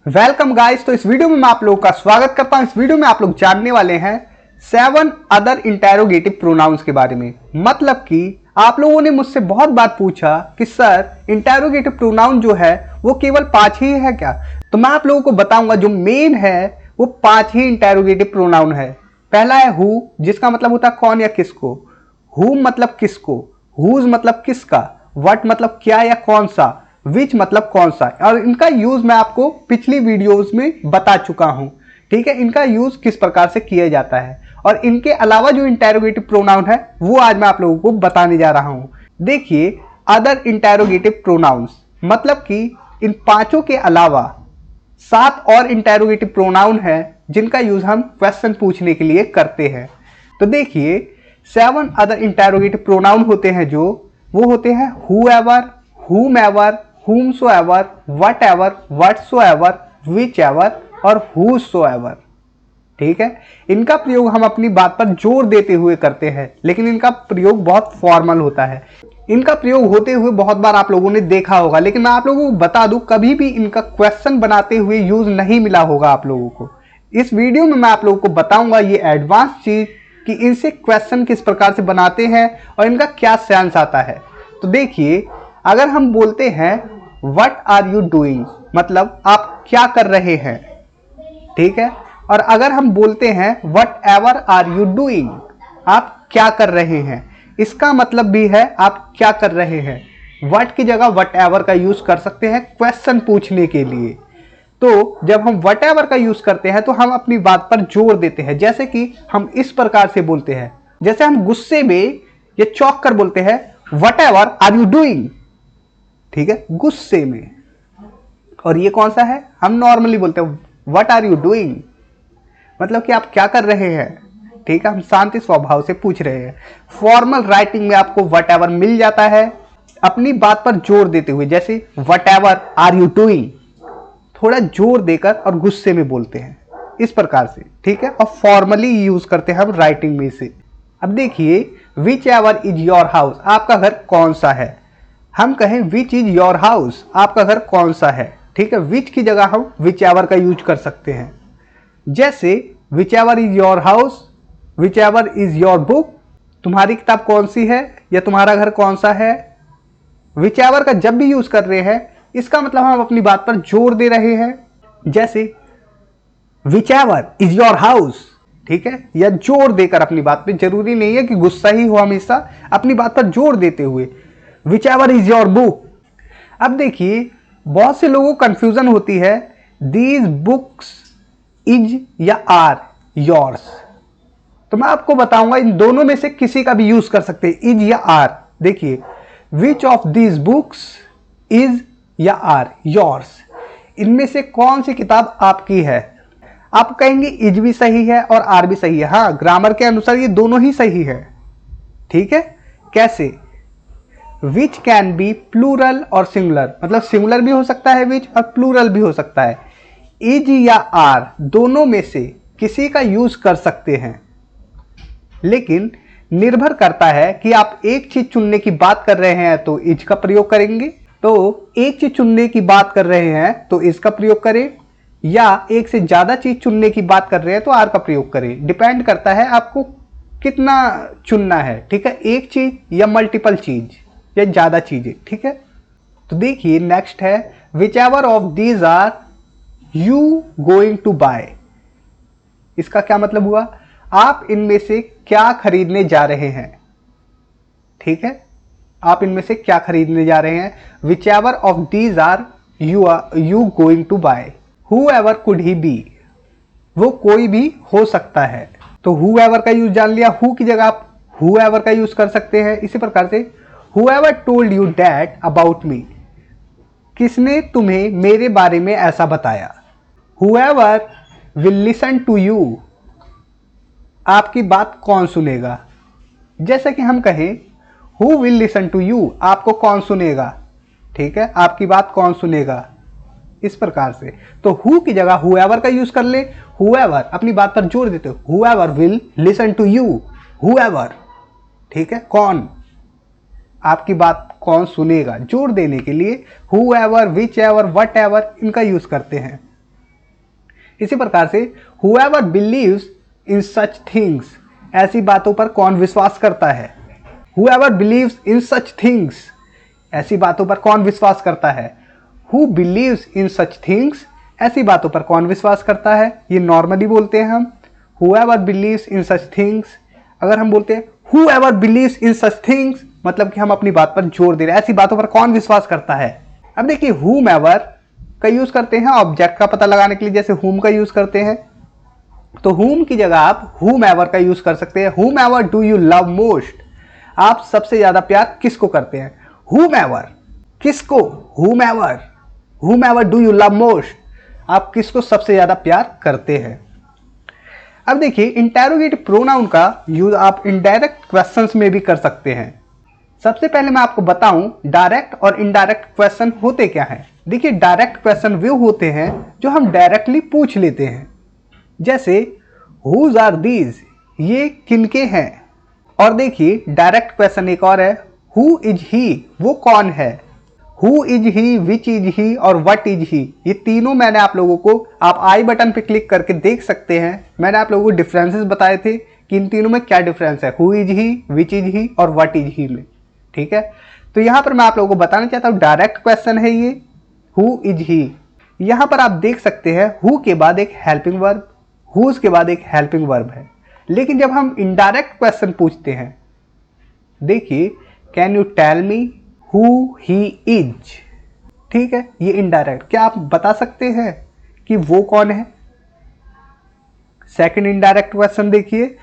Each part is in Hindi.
Welcome guys. तो इस वीडियो में मैं आप लोगों का स्वागत करता हूं। इस वीडियो में आप लोग जानने वाले हैं 7 अदर इंटेरोगेटिव प्रोनाउंस के बारे में। मतलब कि आप लोगों ने मुझसे बहुत बार पूछा कि सर इंटेरोगेटिव प्रोनाउन जो है वो केवल 5 ही है क्या। तो मैं आप लोगों को बताऊंगा जो मेन है वो 5 ही इंटेरोगेटिव प्रोनाउन है। पहला है हु, जिसका मतलब होता है कौन या किसको। हुम मतलब किसको, हुज मतलब किसका, व्हाट मतलब क्या या कौन सा, विच मतलब कौन सा। और इनका यूज मैं आपको पिछली वीडियोस में बता चुका हूं। ठीक है, इनका यूज किस प्रकार से किया जाता है। और इनके अलावा जो इंटेरोगेटिव प्रोनाउन है वो आज मैं आप लोगों को बताने जा रहा हूं। देखिए, अदर इंटेरोगेटिव प्रोनाउंस मतलब कि इन पांचों के अलावा 7 और इंटेरोगेटिव प्रोनाउन है जिनका यूज हम क्वेश्चन पूछने के लिए करते हैं। तो देखिए, 7 अदर इंटेरोगेटिव प्रोनाउन होते हैं जो वो होते हैं whoever, whomever, whomsoever, whatever, whatsoever, whichever और whosoever। ठीक है, इनका प्रयोग हम अपनी बात पर जोर देते हुए करते हैं, लेकिन इनका प्रयोग बहुत फॉर्मल होता है। इनका प्रयोग होते हुए बहुत बार आप लोगों ने देखा होगा, लेकिन मैं आप लोगों को बता दूं कभी भी इनका क्वेश्चन बनाते हुए यूज नहीं मिला होगा आप लोगों को। इस वीडियो में मैं आप लोगों को बताऊंगा ये एडवांस चीज कि इनसे क्वेश्चन किस प्रकार से बनाते हैं और इनका क्या सेंस आता है। तो देखिए, अगर हम बोलते हैं व्हाट आर यू डूइंग मतलब आप क्या कर रहे हैं। ठीक है, और अगर हम बोलते हैं whatever are you doing आप क्या कर रहे हैं, इसका मतलब भी है आप क्या कर रहे हैं। वट की जगह वट एवर का यूज कर सकते हैं क्वेश्चन पूछने के लिए। तो जब हम वट एवर का यूज करते हैं तो हम अपनी बात पर जोर देते हैं। जैसे कि हम इस प्रकार से बोलते हैं, जैसे हम गुस्से में ये चौंक कर बोलते हैं whatever are you doing. ठीक है, गुस्से में। और ये कौन सा है, हम नॉर्मली बोलते हैं व्हाट आर यू डूइंग मतलब कि आप क्या कर रहे हैं। ठीक है, हम शांति स्वभाव से पूछ रहे हैं। फॉर्मल राइटिंग में आपको व्हाट एवर मिल जाता है अपनी बात पर जोर देते हुए, जैसे whatever are you doing थोड़ा जोर देकर और गुस्से में बोलते हैं इस प्रकार से। ठीक है, और फॉर्मली यूज करते हैं हम राइटिंग में से। अब देखिए, which ever is your house आपका घर कौन सा है। हम कहें विच इज योर हाउस आपका घर कौन सा है। ठीक है, विच की जगह हम विच एवर का यूज कर सकते हैं। जैसे which ever is your house, which ever is your book तुम्हारी किताब कौन सी है या तुम्हारा घर कौन सा है। विच एवर का जब भी यूज कर रहे हैं इसका मतलब हम अपनी बात पर जोर दे रहे हैं। जैसे which ever is your house, ठीक है, या जोर देकर अपनी बात पे, जरूरी नहीं है कि गुस्सा ही हो, हमेशा अपनी बात पर जोर देते हुए which ever is your book. अब देखिए, बहुत से लोगों को कंफ्यूजन होती है दीज बुक्स इज या आर योर्स। तो मैं आपको बताऊंगा इन दोनों में से किसी का भी यूज कर सकते हैं, इज या आर। देखिए, which of these books is या आर योर्स, इनमें से कौन सी किताब आपकी है। आप कहेंगे इज भी सही है और आर भी सही है। हाँ, ग्रामर के अनुसार ये दोनों ही सही है। ठीक है, कैसे, विच कैन बी प्लूरल और सिंगुलर मतलब सिंगुलर भी हो सकता है विच और प्लूरल भी हो सकता है। इज या आर दोनों में से किसी का यूज कर सकते हैं, लेकिन निर्भर करता है कि आप एक चीज चुनने की बात कर रहे हैं तो इज का प्रयोग करेंगे, तो एक चीज चुनने की बात कर रहे हैं तो इज का प्रयोग करें, या एक से ज्यादा चीज चुनने की बात कर रहे हैं तो आर का प्रयोग करें। डिपेंड करता है आपको कितना चुनना है। ठीक है, एक चीज या मल्टीपल चीज या ज्यादा चीजें। ठीक है, तो देखिए नेक्स्ट है whichever of these are you going to buy. इसका क्या मतलब हुआ, आप इनमें से क्या खरीदने जा रहे हैं। ठीक है, आप इनमें से क्या खरीदने जा रहे हैं। Whichever of these are you going to buy. Whoever could he be, वो कोई भी हो सकता है। तो हु एवर का यूज जान लिया, हु की जगह आप हु एवर का यूज कर सकते हैं। इसी प्रकार से whoever told you that about me, किसने तुम्हें मेरे बारे में ऐसा बताया। whoever will listen to you, आपकी बात कौन सुनेगा। जैसे कि हम कहें who will listen to you आपको कौन सुनेगा। ठीक है, आपकी बात कौन सुनेगा इस प्रकार से। तो who की जगह whoever का यूज कर ले। whoever अपनी बात पर जोर देते हो, whoever will listen to you, whoever। ठीक है, कौन, आपकी बात कौन सुनेगा, जोर देने के लिए whoever, whichever, whatever इनका यूज करते हैं। इसी प्रकार से whoever believes in such things, ऐसी बातों पर कौन विश्वास करता है। whoever believes in such things, ऐसी बातों पर कौन विश्वास करता है। who believes in such things, ऐसी बातों पर कौन विश्वास करता है। ये नॉर्मली बोलते हैं हम whoever believes in such things। अगर हम बोलते हैं whoever believes in such things, मतलब कि हम अपनी बात पर जोर दे रहे हैं, ऐसी बातों पर कौन विश्वास करता है। अब देखिए whomever का यूज करते हैं ऑब्जेक्ट का पता लगाने के लिए, जैसे whom का यूज करते हैं, तो whom की जगह आप whomever का यूज कर सकते हैं। whomever do you love most, आप सबसे ज्यादा प्यार किसको करते हैं। whomever, किसको, whomever do you love most, आप किसको सबसे ज्यादा प्यार करते हैं। अब देखिए इंटेरोगेटिव प्रोनाउन का यूज आप इनडायरेक्ट क्वेश्चंस में भी कर सकते हैं। सबसे पहले मैं आपको बताऊं डायरेक्ट और इनडायरेक्ट क्वेश्चन होते क्या हैं। देखिए डायरेक्ट क्वेश्चन वो होते हैं जो हम डायरेक्टली पूछ लेते हैं, जैसे हुज आर दीज, ये किनके हैं। और देखिए डायरेक्ट क्वेश्चन एक और है, हु इज ही, वो कौन है। Who is he, which is he और व्हाट इज ही, ये तीनों मैंने आप लोगों को, आप आई बटन पे क्लिक करके देख सकते हैं। मैंने आप लोगों को डिफरेंसेस बताए थे कि इन तीनों में क्या डिफरेंस है, who is he, which is he और व्हाट इज ही में। ठीक है, तो यहां पर मैं आप लोगों को बताना चाहता हूं डायरेक्ट क्वेश्चन है ये, हु इज ही। यहां पर आप देख सकते हैं हु के बाद एक हेल्पिंग वर्ब, हुज के बाद एक हेल्पिंग वर्ब है। लेकिन जब हम इनडायरेक्ट क्वेश्चन पूछते हैं, देखिए can you tell me who he is, ठीक है, ये इनडायरेक्ट, क्या आप बता सकते हैं कि वो कौन है। सेकंड इनडायरेक्ट क्वेश्चन देखिए,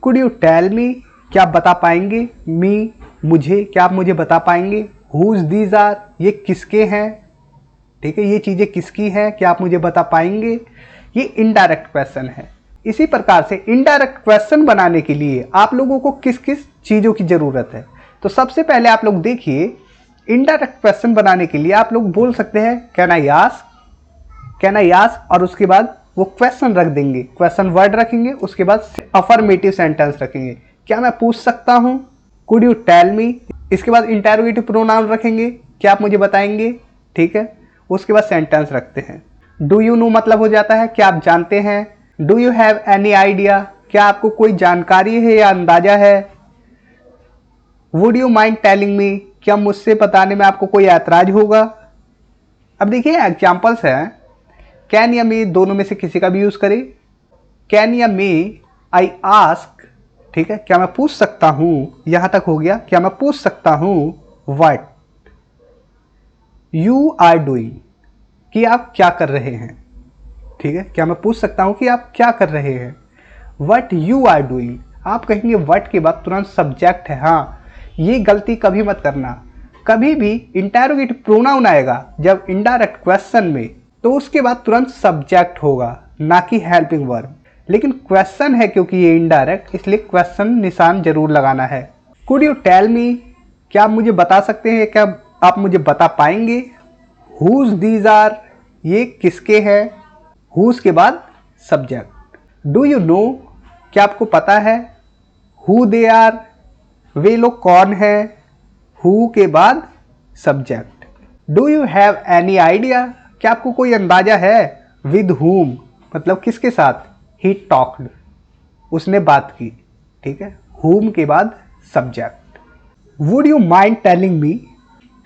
कुड यू टेल मी, क्या आप बता पाएंगे, मी, मुझे, क्या आप मुझे बता पाएंगे। हुज दीज आर, ये किसके हैं, ठीक है, ये चीजें किसकी हैं, क्या आप मुझे बता पाएंगे। ये इनडायरेक्ट क्वेश्चन है। इसी प्रकार से इनडायरेक्ट क्वेश्चन बनाने के लिए आप लोगों को किस किस चीजों की जरूरत है। तो सबसे पहले आप लोग देखिए इनडायरेक्ट क्वेश्चन बनाने के लिए आप लोग बोल सकते हैं कैन आई आस्क, और उसके बाद वो क्वेश्चन रख देंगे, क्वेश्चन वर्ड रखेंगे, उसके बाद अफर्मेटिव सेंटेंस रखेंगे, क्या मैं पूछ सकता हूं, कुड यू टेल मी, इसके बाद इंटेरोगेटिव प्रोनाउन रखेंगे, क्या आप मुझे बताएंगे, ठीक है, उसके बाद सेंटेंस रखते हैं। डू यू नो मतलब हो जाता है क्या आप जानते हैं। Do you have any idea, क्या आपको कोई जानकारी है या अंदाजा है। Would you mind telling me, क्या मुझसे बताने में आपको कोई ऐतराज होगा। अब देखिए एग्जाम्पल्स हैं, कैन या मे, दोनों में से किसी का भी यूज करें। कैन या मे आई आस्क, ठीक है, क्या मैं पूछ सकता हूं, यहां तक हो गया, क्या मैं पूछ सकता हूं व्हाट यू आर डूइंग, कि आप क्या कर रहे हैं, ठीक है, क्या मैं पूछ सकता हूं कि आप क्या कर रहे हैं। व्हाट यू आर डूइंग, आप कहेंगे व्हाट के बाद तुरंत सब्जेक्ट है। हाँ, ये गलती कभी मत करना, कभी भी इंटेरोगेटिव प्रोनाउन आएगा जब इनडायरेक्ट क्वेश्चन में, तो उसके बाद तुरंत सब्जेक्ट होगा, ना कि हेल्पिंग वर्ब। लेकिन क्वेश्चन है क्योंकि ये इनडायरेक्ट, इसलिए क्वेश्चन निशान जरूर लगाना है। कुड यू टेल मी, क्या आप मुझे बता सकते हैं, क्या आप मुझे बता पाएंगे। हुज दीज आर, ये किसके हैं, हुज के बाद सब्जेक्ट। डू यू नो, क्या आपको पता है। हु दे आर, वे लोग कौन है, हु के बाद subject. Do you have any idea, क्या आपको कोई अंदाजा है। विद हुम, मतलब किसके साथ, ही टॉक्ड, उसने बात की, ठीक है, हुम के बाद subject. Would you mind telling me,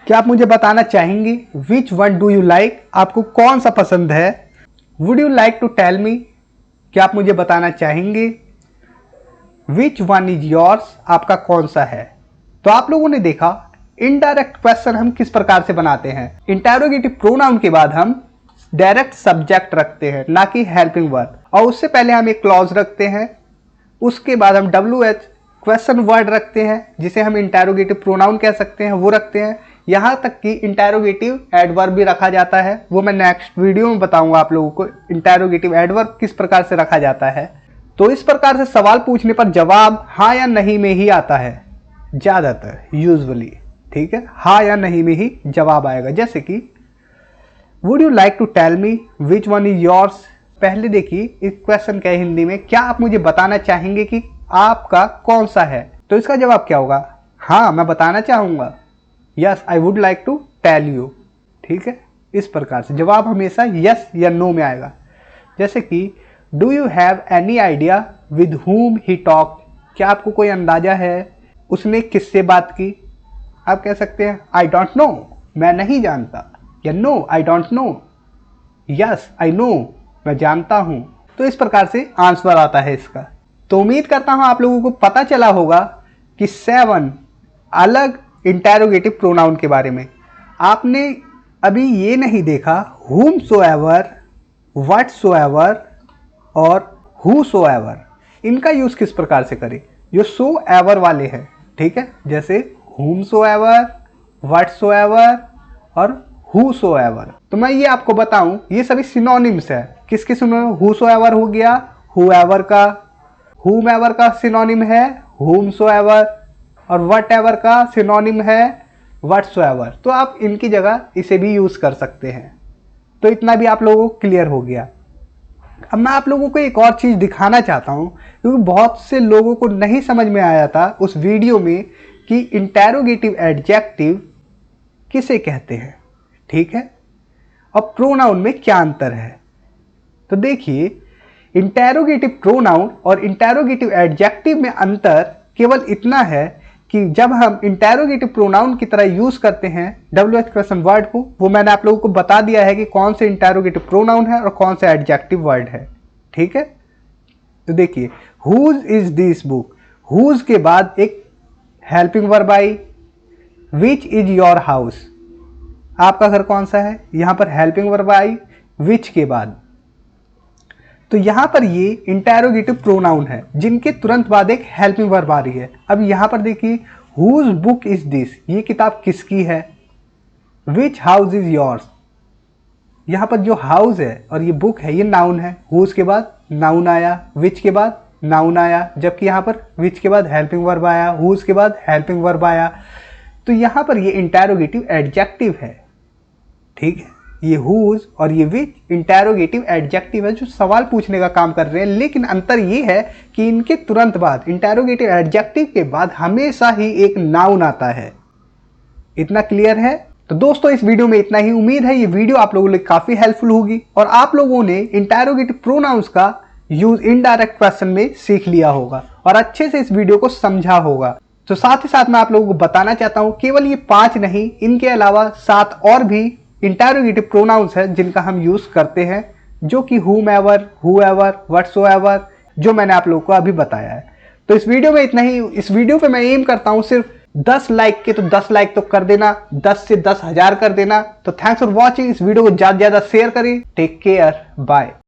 क्या आप मुझे बताना चाहेंगे। Which one do you like, आपको कौन सा पसंद है। Would you like to tell me, क्या आप मुझे बताना चाहेंगे। विच वन इज योर्स, आपका कौन सा है। तो आप लोगों ने देखा इनडायरेक्ट क्वेश्चन हम किस प्रकार से बनाते हैं। इंटेरोगेटिव प्रोनाउन के बाद हम डायरेक्ट सब्जेक्ट रखते हैं, ना कि हेल्पिंग वर्ब, और उससे पहले हम एक क्लॉज रखते हैं, उसके बाद हम WH क्वेश्चन वर्ड रखते हैं, जिसे हम इंटेरोगेटिव प्रोनाउन कह सकते हैं, वो रखते हैं। यहां तक कि इंटेरोगेटिव एडवर्ब भी रखा जाता है, वो मैं नेक्स्ट वीडियो में बताऊंगा आप लोगों को इंटेरोगेटिव एडवर्ब किस प्रकार से रखा जाता है। तो इस प्रकार से सवाल पूछने पर जवाब हाँ या नहीं में ही आता है ज्यादातर, यूजुअली, ठीक है, हाँ या नहीं में ही जवाब आएगा। जैसे कि would you like to tell me which one is yours, पहले देखिए इस क्वेश्चन का हिंदी में, क्या आप मुझे बताना चाहेंगे कि आपका कौन सा है। तो इसका जवाब क्या होगा, हाँ मैं बताना चाहूंगा, yes I would like to tell you, ठीक है। इस प्रकार से जवाब हमेशा यस या नो में आएगा। जैसे कि do you have any idea with whom he talk, क्या आपको कोई अंदाजा है उसने किससे बात की। आप कह सकते हैं आई डोंट नो, मैं नहीं जानता, या no I don't know, yes I know, मैं जानता हूं। तो इस प्रकार से आंसर आता है इसका। तो उम्मीद करता हूं आप लोगों को पता चला होगा कि 7 अलग इंटेरोगेटिव प्रोनाउन के बारे में। आपने अभी ये नहीं देखा whomsoever, whatsoever और whosoever, इनका यूज किस प्रकार से करें। जो so ever वाले हैं, ठीक है, जैसे whomsoever, whatsoever और whosoever। तो मैं ये आपको बताऊं, ये सभी सिनोनिम्स है। किसके सिनोनिम? whosoever हो गया whoever का, whomever का सिनोनिम है whomsoever और whatever का सिनोनिम है whatsoever। तो आप इनकी जगह इसे भी यूज कर सकते हैं। तो इतना भी आप लोगों को क्लियर हो गया। अब मैं आप लोगों को एक और चीज दिखाना चाहता हूं, क्योंकि बहुत से लोगों को नहीं समझ में आया था उस वीडियो में कि इंटेरोगेटिव एडजेक्टिव किसे कहते हैं, ठीक है, और प्रोनाउन में क्या अंतर है। तो देखिए, इंटेरोगेटिव प्रोनाउन और इंटेरोगेटिव एडजेक्टिव में अंतर केवल इतना है कि जब हम इंटेरोगेटिव प्रोनाउन की तरह यूज करते हैं WH क्वेश्चन वर्ड को, वो मैंने आप लोगों को बता दिया है कि कौन से इंटेरोगेटिव प्रोनाउन है और कौन सा एडजेक्टिव वर्ड है, ठीक है। तो देखिए, whose is this book, whose के बाद एक हेल्पिंग वर्ब आई, विच इज योर हाउस, आपका घर कौन सा है, यहां पर हेल्पिंग वर्ब आई विच के बाद। तो यहां पर ये इंटेरोगेटिव प्रोनाउन है जिनके तुरंत बाद एक हेल्पिंग वर्ब आ रही है। अब यहां पर देखिए, हुज बुक इज दिस, ये किताब किसकी है। विच हाउस इज योर्स, यहां पर जो हाउस है और ये बुक है ये नाउन है, हुज के बाद नाउन आया, विच के बाद नाउन आया, जबकि यहां पर विच के बाद हेल्पिंग वर्ब आया, हुज के बाद हेल्पिंग वर्ब आया। तो यहां पर ये इंटेरोगेटिव एडजेक्टिव है, ठीक है। ये हुज और ये विच इंटेरोगेटिव एडजेक्टिव है जो सवाल पूछने का काम कर रहे हैं, लेकिन अंतर ये है कि इनके तुरंत बाद इंटेरोगेटिव एडजेक्टिव के बाद हमेशा ही एक नाउन आता है। इतना क्लियर है? तो दोस्तों, इस वीडियो में इतना ही। उम्मीद है ये वीडियो आप लोगों के लिए काफी हेल्पफुल होगी और आप लोगों ने इंटेरोगेटिव प्रोनाउंस का यूज इनडायरेक्ट क्वेश्चन में सीख लिया होगा और अच्छे से इस वीडियो को समझा होगा। तो साथ ही साथ मैं आप लोगों को बताना चाहता हूं, केवल ये 5 नहीं, इनके अलावा 7 और भी इंटेरोगेटिव प्रोनाउंस है जिनका हम यूज करते हैं, जो कि whomever, whoever, whatsoever, जो मैंने आप लोगों को अभी बताया है। तो इस वीडियो में इतना ही। इस वीडियो पे मैं एम करता हूं सिर्फ 10 लाइक के, तो 10 लाइक तो कर देना, 10 से 10,000 कर देना। तो थैंक्स फॉर वॉचिंग। इस वीडियो को ज्यादा से ज्यादा शेयर करें। Take care, bye.